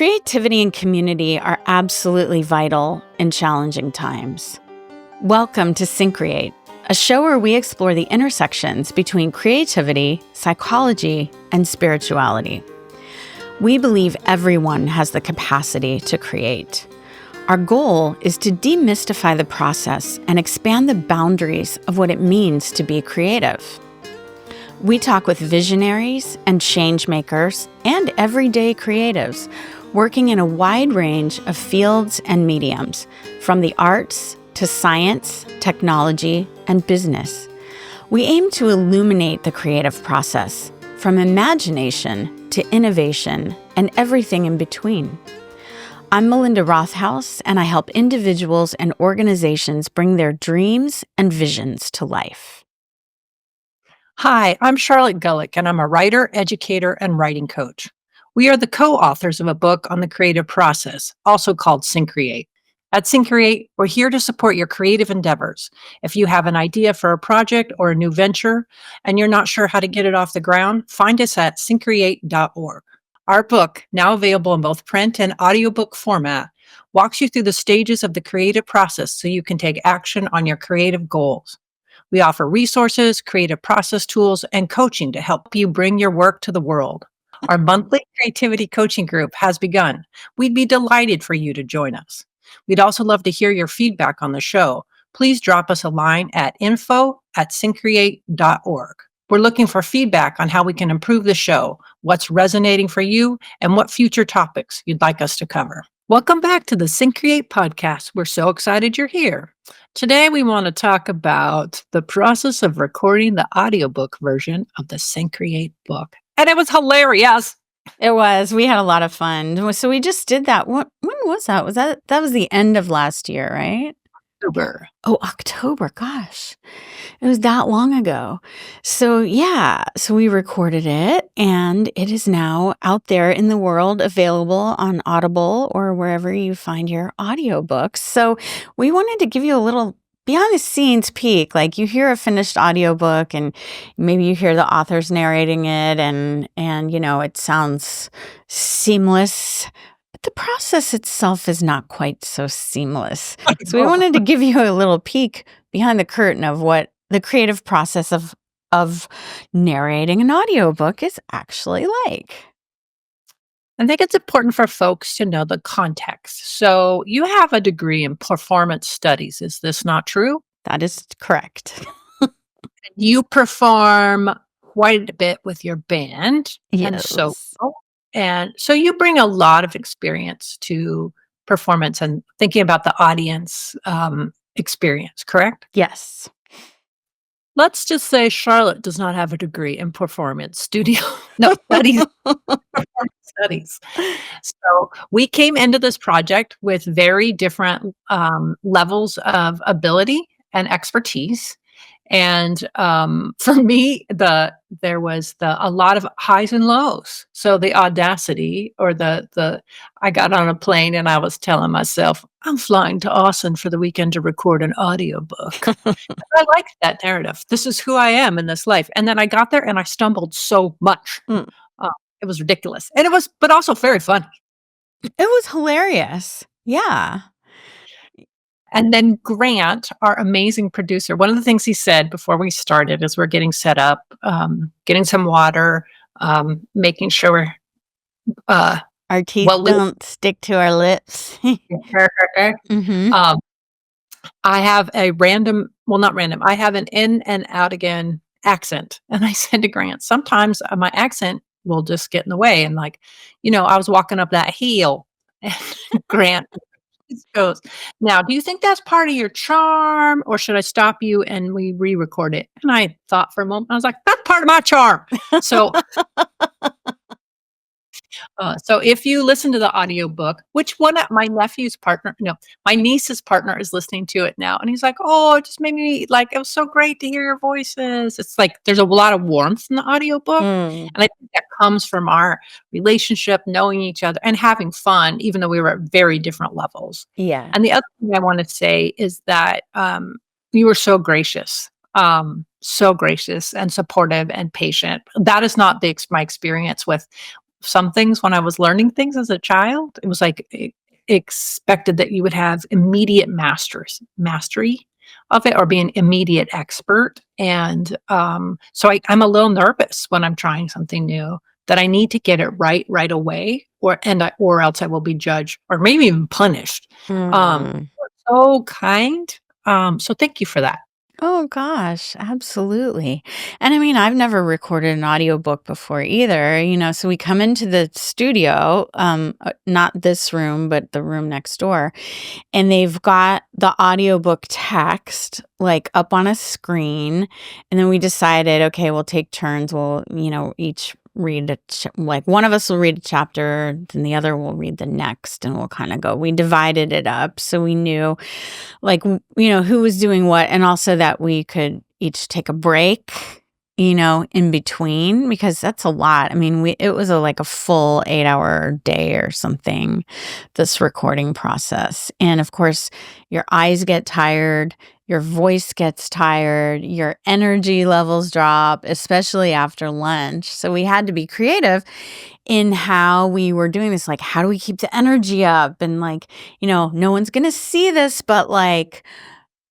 Creativity and community are absolutely vital in challenging times. Welcome to Syncreate, a show where we explore the intersections between creativity, psychology, and spirituality. We believe everyone has the capacity to create. Our goal is to demystify the process and expand the boundaries of what it means to be creative. We talk with visionaries and change makers and everyday creatives working in a wide range of fields and mediums, from the arts to science, technology, and business. We aim to illuminate the creative process, from imagination to innovation and everything in between. I'm Melinda Rothaus, and I help individuals and organizations bring their dreams and visions to life. Hi, I'm Charlotte Gulick, and I'm a writer, educator, and writing coach. We are the co-authors of a book on the creative process, also called Syncreate. At Syncreate, we're here to support your creative endeavors. If you have an idea for a project or a new venture, and you're not sure how to get it off the ground, find us at syncreate.org. Our book, now available in both print and audiobook format, walks you through the stages of the creative process so you can take action on your creative goals. We offer resources, creative process tools, and coaching to help you bring your work to the world. Our monthly creativity coaching group has begun. We'd be delighted for you to join us. We'd also love to hear your feedback on the show. Please drop us a line at info@syncreate.org. We're looking for feedback on how we can improve the show, what's resonating for you, and what future topics you'd like us to cover. Welcome back to the Syncreate podcast. We're so excited you're here. Today, we want to talk about the process of recording the audiobook version of the Syncreate book. And it was hilarious. It was. We had a lot of fun. So we just did that. When was that? That was the end of last year, right? October. Oh, October. Gosh. It was that long ago. So yeah, so we recorded it and it is now out there in the world, available on Audible or wherever you find your audiobooks. So we wanted to give you a little behind the scenes peek. Like, you hear a finished audiobook and maybe you hear the authors narrating it and it sounds seamless. But the process itself is not quite so seamless. So we wanted to give you a little peek behind the curtain of what the creative process of narrating an audiobook is actually like. I think it's important for folks to know the context. So you have a degree in performance studies. Is this not true? That is correct. You perform quite a bit with your band. Yes. And so you bring a lot of experience to performance and thinking about the audience experience, correct? Yes. Let's just say Charlotte does not have a degree in performance studies. Performance studies. So we came into this project with very different levels of ability and expertise. And for me, there was a lot of highs and lows. So the audacity, or I got on a plane and I was telling myself, I'm flying to Austin for the weekend to record an audiobook. I liked that narrative. This is who I am in this life. And then I got there and I stumbled so much. It was ridiculous. And but also very fun. It was hilarious. Yeah. And then Grant, our amazing producer, one of the things he said before we started is we're getting set up, getting some water, making sure our teeth don't stick to our lips. Mm-hmm. I have I have an in and out again accent. And I said to Grant, sometimes my accent will just get in the way. And I was walking up that hill and Grant goes, now, do you think that's part of your charm, or should I stop you and we re-record it? And I thought for a moment, I was like, that's part of my charm. So, so if you listen to the audiobook, which one of my niece's partner is listening to it now. And he's like, oh, it just made me it was so great to hear your voices. It's like, there's a lot of warmth in the audiobook. And I think that comes from our relationship, knowing each other and having fun, even though we were at very different levels. Yeah. And the other thing I want to say is that you were so gracious and supportive and patient. That is not my experience with some things when I was learning things as a child. It was like expected that you would have immediate mastery of it or be an immediate expert. And so I'm a little nervous when I'm trying something new that I need to get it right away, or else I will be judged or maybe even punished. Mm. So kind. So thank you for that. Oh gosh, absolutely. And I mean, I've never recorded an audiobook before either, so we come into the studio, not this room, but the room next door, and they've got the audiobook text like up on a screen. And then we decided, okay, we'll take turns. We'll, each read like one of us will read a chapter, then the other will read the next, and we'll kind of go. We divided it up so we knew like, who was doing what, and also that we could each take a break, in between, because that's a lot. I mean, it was like a full 8-hour day or something, this recording process. And of course, your eyes get tired, your voice gets tired, your energy levels drop, especially after lunch. So we had to be creative in how we were doing this. Like, how do we keep the energy up? And like, no one's going to see this, but like,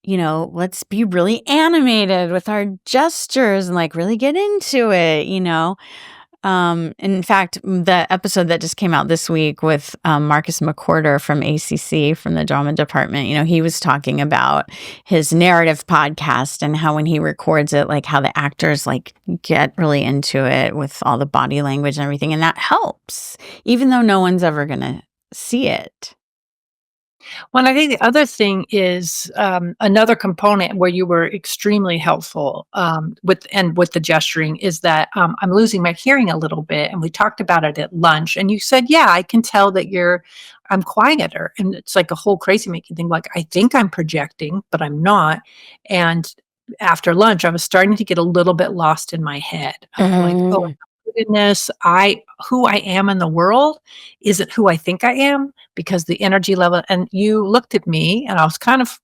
let's be really animated with our gestures and like really get into it. In fact, the episode that just came out this week with Marcus McWhorter from ACC, from the drama department, he was talking about his narrative podcast and how when he records it, like how the actors like get really into it with all the body language and everything. And that helps, even though no one's ever going to see it. Well, I think the other thing is another component where you were extremely helpful with the gesturing is that I'm losing my hearing a little bit, and we talked about it at lunch. And you said, "Yeah, I can tell that I'm quieter," and it's like a whole crazy making thing. Like I think I'm projecting, but I'm not. And after lunch, I was starting to get a little bit lost in my head. Like, oh goodness, who I am in the world isn't who I think I am, because the energy level. And you looked at me, and I was kind of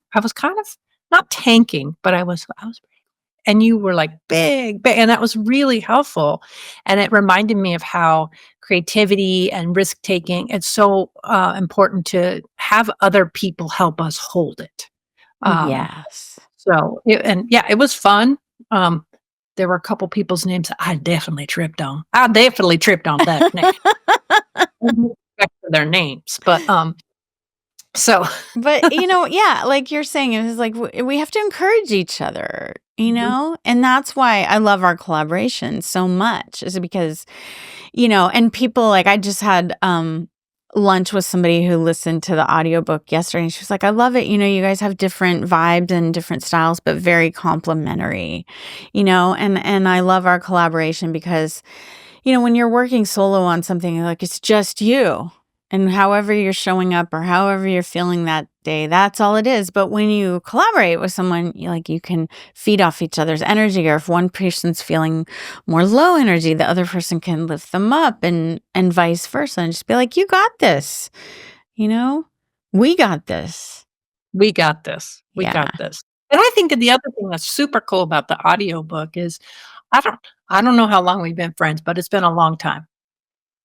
not tanking, but I was, and you were like big, and that was really helpful. And it reminded me of how creativity and risk taking, it's so important to have other people help us hold it. Yes. It was fun. There were a couple people's names that I definitely tripped on. I definitely tripped on that name. Respect for their names, but But, yeah, like you're saying, it was like we have to encourage each other, Mhm. and that's why I love our collaboration so much, is because, and people like I just had lunch with somebody who listened to the audiobook yesterday, and she was like, I love it. You guys have different vibes and different styles, but very complementary, and I love our collaboration because, when you're working solo on something, like it's just you. And however you're showing up or however you're feeling that day, that's all it is. But when you collaborate with someone, you can feed off each other's energy. Or if one person's feeling more low energy, the other person can lift them up, and vice versa. And just be like, you got this. We got this. We got this. We Yeah. got this. And I think that the other thing that's super cool about the audiobook is I don't know how long we've been friends, but it's been a long time.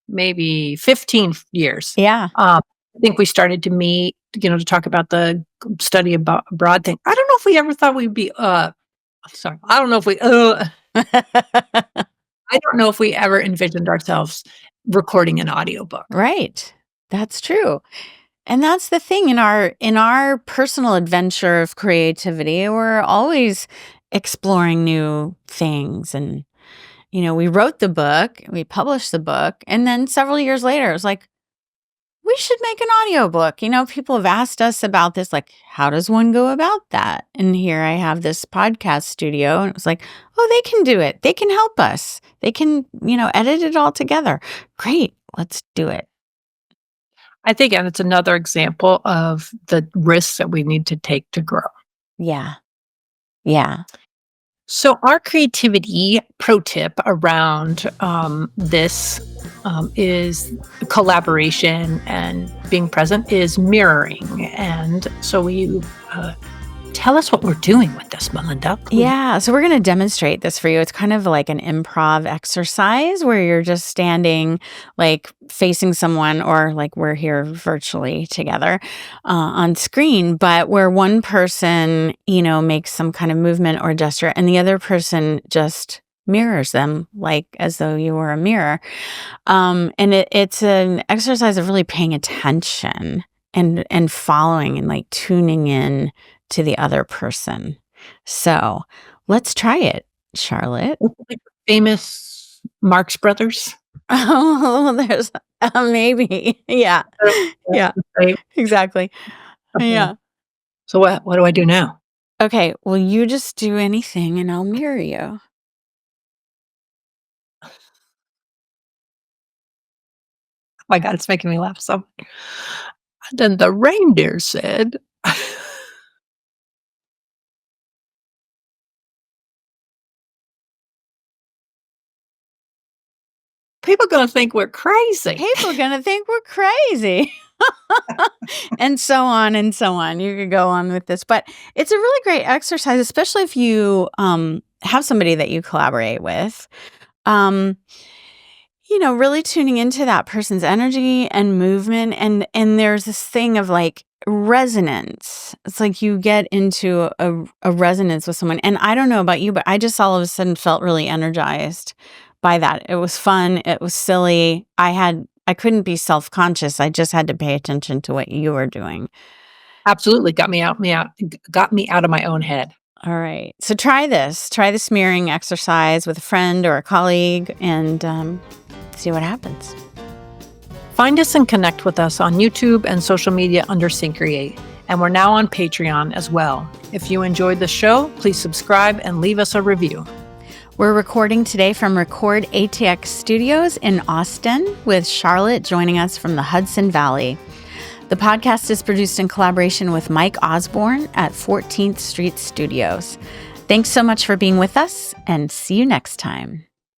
Maybe 15 years. Yeah. I think we started to meet, to talk about the study abroad thing. I don't know if we ever thought we'd be, sorry. I don't know if I don't know if we ever envisioned ourselves recording an audiobook. Right. That's true. And that's the thing, in our personal adventure of creativity, we're always exploring new things. And we wrote the book, we published the book, and then several years later, it was like, we should make an audiobook. People have asked us about this, like, how does one go about that? And here I have this podcast studio, and it was like, oh, they can do it. They can help us. They can, edit it all together. Great, let's do it. I think, and it's another example of the risks that we need to take to grow. Yeah. Yeah. So, our creativity pro tip around this is collaboration and being present is mirroring. And so, Tell us what we're doing with this, Melinda. Please. Yeah, so we're going to demonstrate this for you. It's kind of like an improv exercise where you're just standing, like facing someone, or like we're here virtually together on screen, but where one person, makes some kind of movement or gesture and the other person just mirrors them, like as though you were a mirror. And it's an exercise of really paying attention and following and like tuning in to the other person. So let's try it, Charlotte. Like famous Marx Brothers. Oh, there's maybe. Yeah. Yeah, Right? exactly. Okay. Yeah. So what do I do now? Okay. Well, you just do anything and I'll mirror you. Oh my God, it's making me laugh so much. Then the reindeer said, people are going to think we're crazy. People are going to think we're crazy. And so on and so on. You could go on with this, but it's a really great exercise, especially if you have somebody that you collaborate with. Really tuning into that person's energy and movement, and there's this thing of like resonance. It's like you get into a resonance with someone, and I don't know about you, but I just all of a sudden felt really energized by that. It was fun. It was silly. I couldn't be self-conscious. I just had to pay attention to what you were doing. Absolutely got me out of my own head. All right. So try this smearing exercise with a friend or a colleague and see what happens. Find us and connect with us on YouTube and social media under Syncreate. And we're now on Patreon as well. If you enjoyed the show, please subscribe and leave us a review. We're recording today from Record ATX Studios in Austin, with Charlotte joining us from the Hudson Valley. The podcast is produced in collaboration with Mike Osborne at 14th Street Studios. Thanks so much for being with us, and see you next time.